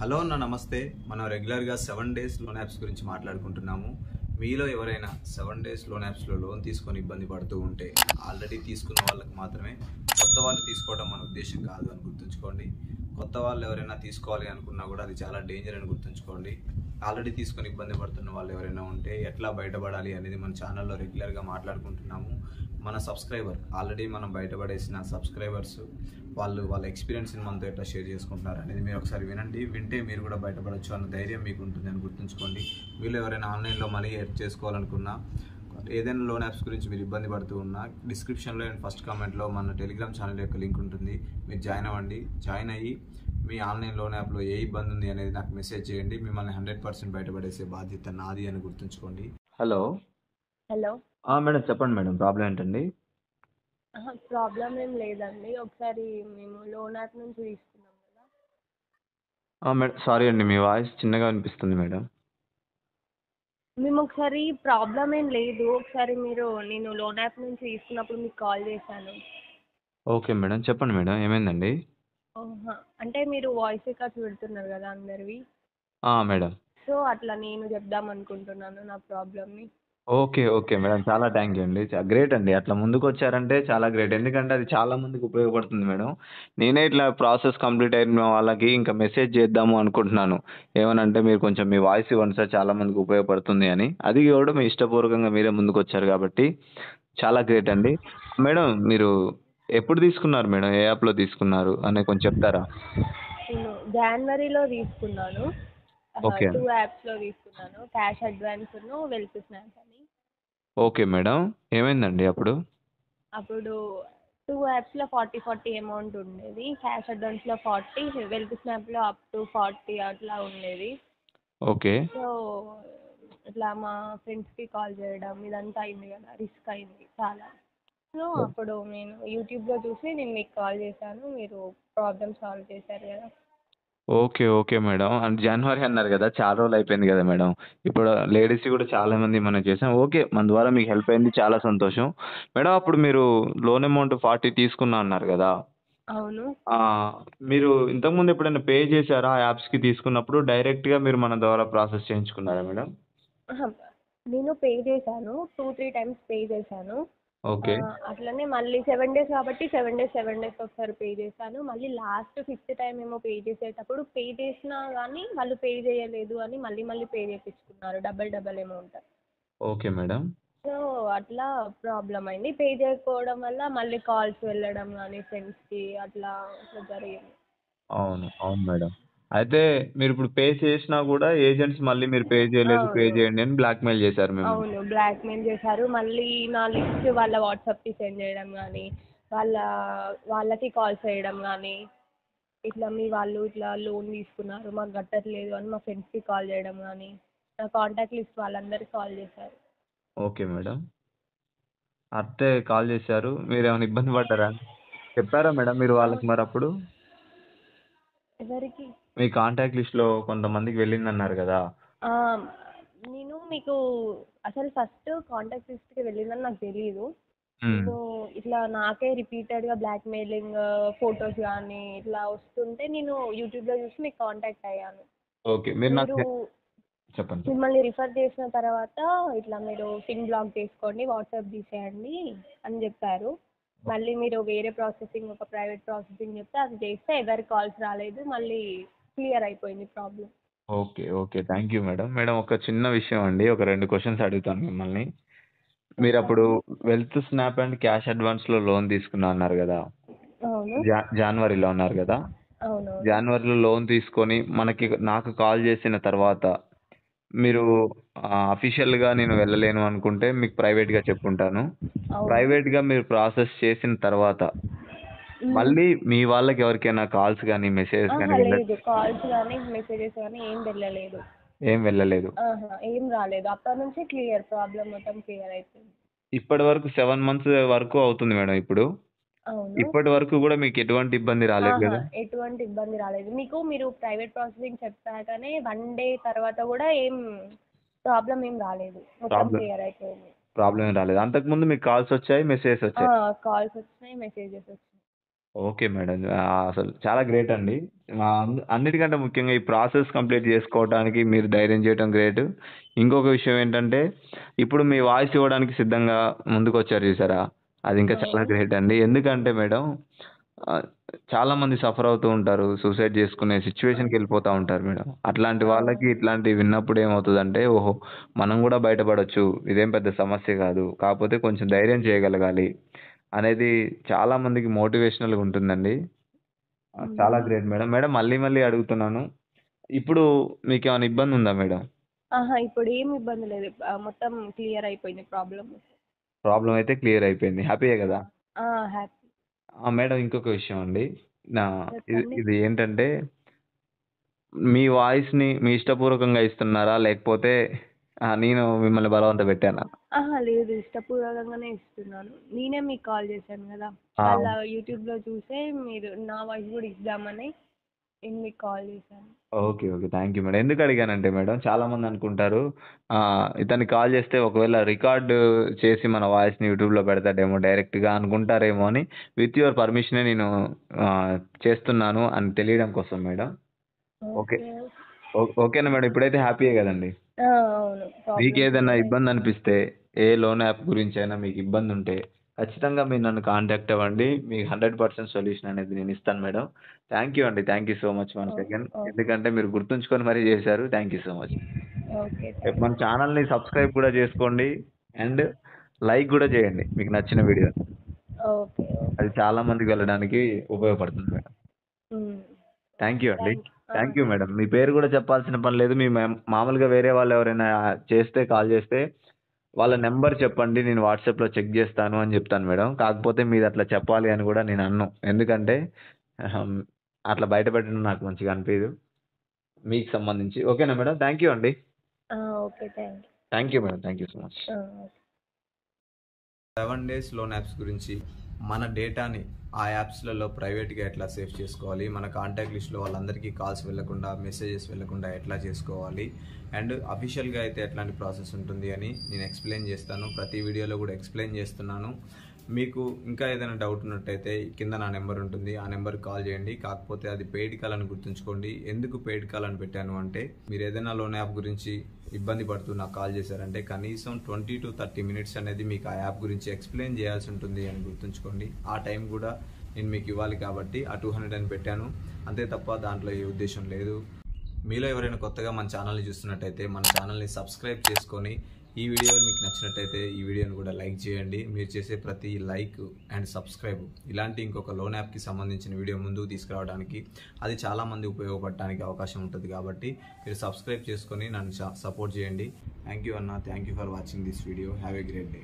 Hello అన్న నమస్తే. మనం రెగ్యులర్గా 7 డేస్ లోన్ యాప్స్ గురించి మాట్లాడుకుంటున్నాము. మీలో ఎవరైనా 7 డేస్ లోన్ యాప్స్లో లోన్ తీసుకొని ఇబ్బంది పడుతూ ఉంటే ఆల్రెడీ తీసుకున్న వాళ్ళకి మాత్రమే, కొత్త వాళ్ళు తీసుకోవడం మన ఉద్దేశం కాదు అని గుర్తుంచుకోండి. కొత్త వాళ్ళు ఎవరైనా తీసుకోవాలి అనుకున్నా కూడా అది చాలా డేంజర్ అని గుర్తుంచుకోండి. ఆల్రెడీ తీసుకొని ఇబ్బంది పడుతున్న వాళ్ళు ఎవరైనా ఉంటే ఎట్లా బయటపడాలి అనేది మన ఛానల్లో రెగ్యులర్గా మాట్లాడుకుంటున్నాము. మన సబ్స్క్రైబర్ ఆల్రెడీ మనం బయటపడేసిన సబ్స్క్రైబర్స్ వాళ్ళ ఎక్స్పీరియన్స్ని మనతో ఎట్లా షేర్ చేసుకుంటున్నారు అనేది మీరు ఒకసారి వినండి. వింటే మీరు కూడా బయటపడవచ్చు అన్న ధైర్యం మీకు ఉంటుంది అని గుర్తుంచుకోండి. వీళ్ళు ఎవరైనా ఆన్లైన్లో మనీ ఎర్న్ చేసుకోవాలనుకున్నా, ఏదైనా లోన్ యాప్స్ గురించి మీరు ఇబ్బంది పడుతూ ఉన్నా, డిస్క్రిప్షన్లో అండ్ ఫస్ట్ కామెంట్లో మన టెలిగ్రామ్ ఛానల్ యొక్క లింక్ ఉంటుంది. మీరు జాయిన్ అవ్వండి. జాయిన్ అయ్యి మీ ఆన్లైన్ లోన్ యాప్లో ఏ ఇబ్బంది ఉంది అనేది నాకు మెసేజ్ చేయండి. మిమ్మల్ని 100% బయటపడేసే బాధ్యత నాది అని గుర్తుంచుకోండి. హలో. హలో. మేడం చెప్పండి మేడం, ప్రాబ్లం ఏంటండి? ప్రాబ్లం ఏం లేదండి. ఒకసారి మేము లోన్ యాప్ నుంచి తీసుకున్నాం కదా. మేడం సారీ అండి, మీ వాయిస్ చిన్నగా వినిపిస్తుంది మేడం. మేము ఒకసారి ప్రాబ్లం ఏం లేదు. ఒకసారి నేను లోన్ యాప్ నుంచి తీసుకున్నప్పుడు మీకు కాల్ చేశాను. ఓకే మేడం, చెప్పండి మేడం, ఏమైందండి? అంటే మీరు వాయిస్ రికార్డ్స్ పెడుతున్నారు కదా అందరివి. మేడం. సో అట్లా నేను చెప్దాం అనుకుంటున్నాను నా ప్రాబ్లమ్ని. ఓకే ఓకే మేడం, చాలా థ్యాంక్ యూ అండి. గ్రేట్ అండి, అట్లా ముందుకు వచ్చారంటే చాలా గ్రేట్. ఎందుకంటే అది చాలా మందికి ఉపయోగపడుతుంది మేడం. నేనే ఇట్లా ప్రాసెస్ కంప్లీట్ అయిన వాళ్ళకి ఇంకా మెసేజ్ చేద్దాము అనుకుంటున్నాను. ఏమనంటే మీరు కొంచెం మీ వాయిస్ ఇవ్వండి సార్, చాలా మందికి ఉపయోగపడుతుంది అని. అది కూడా మీ ఇష్టపూర్వకంగా మీరే ముందుకు వచ్చారు కాబట్టి చాలా గ్రేట్ అండి. మేడం మీరు ఎప్పుడు తీసుకున్నారు మేడం, ఏ యాప్లో తీసుకున్నారు అని కొంచెం చెప్తారా? నేను జనవరిలో తీసుకున్నాను. ఓకే 2 యాప్స్లో తీసుకున్నాను, క్యాష్ అడ్వాన్స్ వెల్త్ స్నాప్ అని. ఓకే మేడం, ఏమైందండి అప్పుడు? అప్పుడు 2 యాప్స్లో 40 అమౌంట్ ఉండేది. క్యాష్ అడ్వాన్స్లో 40, వెల్త్ స్నాప్లో అప్ టు 40 అట్లా ఉండేది. ఓకే సో ఇట్లా మా ఫ్రెండ్స్కి కాల్ చేయడం ఇదంతా అయింది కదా, రిస్క్ అయింది చాలా. సో అప్పుడు నేను యూట్యూబ్లో చూసి నేను మీకు కాల్ చేశాను. మీరు ప్రాబ్లమ్ సాల్వ్ చేశారు కదా. Okay okay madam. అంటే జనవరి అన్నారు కదా, చాలా రోజులు అయిపోయింది కదా మేడం. ఇప్పుడు లేడీస్ కూడా చాలా మంది మనం చేసాం. ఓకే, మన ద్వారా మీకు హెల్ప్ అయింది, చాలా సంతోషం మేడం. అప్పుడు మీరు లోన్ అమౌంట్ 40 తీసుకున్నా అన్నారు కదా. అవును. మీరు ఇంతకుముందు ఎప్పుడైనా పే చేశారా ఆ యాప్స్కి తీసుకున్నప్పుడు? డైరెక్ట్గా మీరు మన ద్వారా ప్రాసెస్ చేయించుకున్నారా మేడం? అహా! నేను పే చేశాను. 2, 3 టైమ్స్ పే చేశాను. ఓకే అట్లనే మళ్ళీ 7 డేస్ కాబట్టి 7 డేస్ ఒకసారి పే చేశాను. మళ్ళీ లాస్ట్ 5th టైమ్ ఏమో పే చేసేటప్పుడు పే చేసినా కానీ వాళ్ళు పే చేయలేదు అని మళ్ళీ పే చేపించుకున్నారు double amount. Okay madam. So అట్లా ప్రాబ్లమ్ అయింది. పే చేయకపోవడం వల్ల మళ్ళీ కాల్స్ వెళ్ళడం కానీ ఫ్రెండ్స్కి అట్లా జరిగింది. అవును అవును మేడం. అయితే మీరు ఇప్పుడు పే చేసినా కూడా ఏజెంట్స్ మళ్ళీ మీరు పే చేయలేదు, పే అవును. చేయండి అని బ్లాక్మెయిల్ చేశారు మిమ్మల్ని. అవును. బ్లాక్‌మెయిల్ చేశారు. మళ్ళీ నా లిస్ట్ వాళ్ళ వాట్సాప్‌కి సెండ్ చేయడం గానీ, వాళ్ళ వాళ్ళకి కాల్స్ చేయడం గానీ, ఇట్లా మీ వాళ్ళు ఇట్లా లోన్ తీసుకున్నారు, మాకు కట్టట్లేదు అని మా ఫ్రెండ్స్‌కి కాల్ చేయడం గానీ, నా కాంటాక్ట్ లిస్ట్ వాళ్ళందరికి కాల్ చేశారు. Okay madam. అట్టే కాల్ చేశారు. మీరేమైనా ఇబ్బంది పడ్డారా? చెప్పారా మేడం మీరు వాళ్ళకి అవును. మరప్పుడు? ఎవరికి? మీ కాంటాక్ట్ లిస్ట్‌లో కొంతమందికి వెళ్ళిందన్నారు గదా! ఆ! నేను మీకు అసలు ఫస్ట్ కాంటాక్ట్ లిస్ట్‌కి వెళ్ళిందని నాకు తెలీదు. హ్మ్. నేను ఇట్లా నాకే రిపీటెడ్‌గా బ్లాక్‌మెయిలింగ్ ఫోటోస్ గానీ, ఇట్లా వస్తుంటే నేను యూట్యూబ్‌లో చూసి మీకు కాంటాక్ట్ అయ్యాను. ఓకే. మీరు నాకు మీరు చెప్పండి. మిమ్మల్ని రిఫర్ చేసిన తర్వాత ఇట్లా మీరు సిమ్ బ్లాక్ చేసుకోండి, వాట్సాప్ తీసేయండి అని చెప్పారు. మళ్ళీ మీరు వేరే ప్రాసెసింగ్ ఒక ప్రైవేట్ ప్రాసెసింగ్ చెప్తే అది చేస్తే ఎవరికి కాల్స్ రాలేదు. మళ్ళీ క్లియర్ అయిపోయింది problem. Okay. Okay. Thank you madam. Madam ఒక చిన్న విషయం అండి. ఒక 2 క్వెషన్స్ అడుగుతాను మిమ్మల్ని. మీరప్పుడు చెప్పండి. వెల్త్ స్నాప్ అండ్ క్యాష్ అడ్వాన్స్‌లో లోన్ తీసుకున్నా అన్నారు గదా! అవును. జాన్వరిలో అన్నారు గదా! అవునవును. జాన్వరిలో లోన్ తీసుకొని నాకు కాల్ చేసిన తర్వాత మీరు అఫీషియల్‌గా నేను వెళ్ళలేను అనుకుంటే మీకు ప్రైవేట్‌గా చెప్పుంటాను. అవును. ప్రైవేట్‌గా మీరు ప్రాసెస్ చేసిన తర్వాత హ్మ్. మళ్ళీ మీ వాళ్ళకి ఎవరికైనా కాల్స్ గాని, మెసేజెస్ గాని లేదు. కాల్స్ గానీ, మెసేజెస్ గానీ ఏం వెళ్ళలేదు. ఏం వెళ్ళలేదు. ఏం రాలేదు. అప్పటి నుంచి క్లియర్, ప్రాబ్లమ్ మొత్తం క్లియర్ అయిపోయింది. ఇప్పటి వరకు 7 మంత్స్ వరకు అవుతుంది మేడం ఇప్పుడు. అవును. ఇప్పటి వరకు గూడా మీకు ఎటువంటి ఇబ్బంది రాలేదు గదా? ఎటువంటి ఇబ్బంది రాలేదు. మీరు ప్రైవేట్ ప్రాసెసింగ్ చెప్పాకనే 1 డే తర్వాత గూడా ప్రాబ్లమ్ ఏం రాలేదు. మొత్తం ప్రాబ్లమ్ క్లియర్ అయిపోయింది. ప్రాబ్లమ్ ఏం రాలేదు. అంతకుముందు మీకు కాల్స్ వచ్చాయి, మెసేజెస్ వచ్చాయి. కాల్స్ వచ్చినాయి, మెసేజెస్ వచ్చినాయి. Okay madam. అసలు చాలా గ్రేట్ అండి. అన్నిటికంటే ముఖ్యంగా ఈ ప్రాసెస్ కంప్లీట్ చేసుకోవడానికి మీరు ధైర్యం చేయటం గ్రేట్. ఇంకొక విషయం ఏంటంటే, ఇప్పుడు మీ వాయిస్ ఇవ్వడానికి సిద్ధంగా ముందుకొచ్చారు చూసారా? అది ఇంకా చాలా అవును. గ్రేట్ అండి. ఎందుకంటే మేడం ఆహ్, చాలామంది సఫర్ అవుతూ ఉంటారు. సూసైడ్ చేసుకునే సిట్యుయేషన్‌కెళ్ళిపోతా ఉంటారు మేడం. అట్లాంటి వాళ్ళకి అవును. ఇట్లాంటివి విన్నప్పుడు ఏమవుతదంటే, ఓహో! మనం గూడా బయటపడొచ్చు. ఇదేం పెద్ద సమస్య గాదు. కాకపోతే కొంచెం ధైర్యం చేయగలగాలి అనేది చాలా మందికి మోటివేషనల్‌గా ఉంటుందండి. చాలా హ్మ్. Great madam. మేడం మళ్ళీ మళ్ళీ అడుగుతున్నాను. ఇప్పుడు మీకేమైనా ఇబ్బందుందా మేడం? ఆహా! ఇప్పుడేమి ఇబ్బంది లేదు. మొత్తం క్లియర్ అయిపోయింది ప్రాబ్లమ్. ప్రాబ్లమ్ అయితే క్లియర్ అయిపోయింది. హ్యాపీయే ఆ! గదా! ఆ! హ్యాపీ. మేడం ఇంకొక విషయం అండి. నా ఇది చెప్పండి. ఇది ఏంటంటే, మీ వాయిస్‌ని మీ ఇష్టపూర్వకంగా ఇస్తున్నారా? లేకపోతే నేను మిమ్మల్ని బలవంత పెట్టానా? అహా! లేదు. ఇష్టపూర్వకంగానే ఇస్తున్నాను. నేనే మీకు కాల్ చేశాను గదా! ఆ! అలా యూట్యూబ్‌లో చూసే మీరు నా వాయిస్ గూడా ఇద్దామని నేను మీకు కాల్ చేశాను. Okay. Okay. Thank you madam. ఎందుకు అడిగానంటే మేడం చాలామంది అనుకుంటారు ఇతనికి కాల్ చేస్తే ఒకవేళ రికార్డ్ చేసి మన వాయిస్‌ని యూట్యూబ్‌లో పెడతాడేమో డైరెక్ట్‌గా అనుకుంటారేమో అని విత్ యువర్ పర్మిషనే నేను ఆహ్, చేస్తున్నాను అని తెలియడం కోసం మేడం. ఓకే. ఓకే. ఓకేనా మేడం. ఇప్పుడైతే హ్యాపీయే గదండీ! ఆ! అవును. ప్రాబ్లమ్ మీకేదన్నా క్లియర్ అయింది. ఇబ్బందనిపిస్తే, ఏ లోన్ యాప్ గురించైనా మీకిబ్బందుంటే, ఖచ్చితంగా మీరు నన్ను కాంటాక్ట్ అవ్వండి. మీకు 100% సొల్యూషన్ అనేది నేనిస్తాను మేడం. థాంక్ యూ అండి. Thank you so much once okay. Again. Okay. ఎందుకంటే మీరు గుర్తుంచుకొని మరీ జేశారు. Thank you so much. Okay. మన థాంక్స్. ఛానెల్‌ని సబ్స్క్రైబ్ కూడా జేసుకోండి. అండ్ లైక్ గూడా జేయండి మీకు నచ్చిన వీడియోని. ఓకే. అది ఓకే. చాలా మందికి వెళ్ళడానికి ఉపయోగపడుతుంది మేడం. హ్మ్. థాంక్ యూ అండి. Thank thank you thank madam. మీ పేరు గూడా చెప్పాల్సిన పని లేదు. మీ మామూలుగా వేరే వాళ్ళెవరైనా చేస్తే కాల్ చేస్తే వాళ్ళ నంబర్ చెప్పండి. నేను వాట్సాప్‌లో చెక్ జేస్తాను అని జెప్తాను మేడం. కాకపోతే మీరట్లా చెప్పాలి అని గూడా నేను అనను. ఎందుకంటే అహం అట్లా బయట పెట్టడం నాకు మంచిగా అనిపియదు. మీకు సంబంధించి. ఓకేనా మేడం? థాంక్ యూ అండి. ఆ! Okay. Thank you. Thank you madam. Thank you so much. ఆ! ఓకే. 7 డేస్ లోన్ యాప్స్ గురించి మన డేటాని ఆ యాప్స్‌లలో ప్రైవేట్‌గా ఎట్లా సేవ్ చేసుకోవాలి, మన కాంటాక్ట్ లిస్ట్‌లో వాళ్ళందరికీ కాల్స్ వెళ్ళకుండా, మెసేజెస్ వెళ్ళకుండా ఎట్లా చేసుకోవాలి, అండ్ అఫీషియల్‌గా అయితే ఎట్లాంటి ప్రాసెస్ ఉంటుంది అని నేను ఎక్స్‌ప్లెయిన్ చేస్తాను. ప్రతి వీడియోలో కూడా ఎక్స్‌ప్లెయిన్ చేస్తున్నాను. మీకు ఇంకా ఏదైనా డౌట్ ఉన్నట్టయితే కింద నా నెంబర్ ఉంటుంది. ఆ నెంబర్‌కి కాల్ చేయండి. కాకపోతే అది పెయిడ్ కాల్ అని గుర్తుంచుకోండి. ఎందుకు పెయిడ్ కాల్ అని పెట్టాను అంటే, మీరు ఏదైనా లోన్ యాప్ గురించి ఇబ్బంది పడుతూ నాకు కాల్ చేశారంటే కనీసం 20-30 మినిట్స్ అనేది మీకు ఆ యాప్ గురించి ఎక్స్‌ప్లెయిన్ చేయాల్సి ఉంటుంది అని గుర్తుంచుకోండి. ఆ టైం కూడా నేను మీకు ఇవ్వాలి కాబట్టి ఆ 200 అని పెట్టాను. అంతే తప్ప దాంట్లో ఏ ఉద్దేశం లేదు. మీలో ఎవరైనా కొత్తగా మన ఛానల్‌ని చూస్తున్నట్టయితే మన ఛానల్‌ని సబ్స్క్రైబ్ చేసుకొని, ఈ వీడియో మీకు నచ్చినట్టయితే ఈ వీడియోని కూడా లైక్ చేయండి. మీరు చేసే ప్రతి లైక్ అండ్ సబ్స్క్రైబ్ ఇలాంటి ఇంకొక లోన్ యాప్‌కి సంబంధించిన వీడియో ముందుకు తీసుకురావడానికి, అది చాలామంది ఉపయోగపడడానికి అవకాశం ఉంటుంది కాబట్టి మీరు సబ్స్క్రైబ్ చేసుకొని నన్ను సపోర్ట్ చేయండి. థ్యాంక్ యూ అన్న. Thank you for watching this video. Have a great day.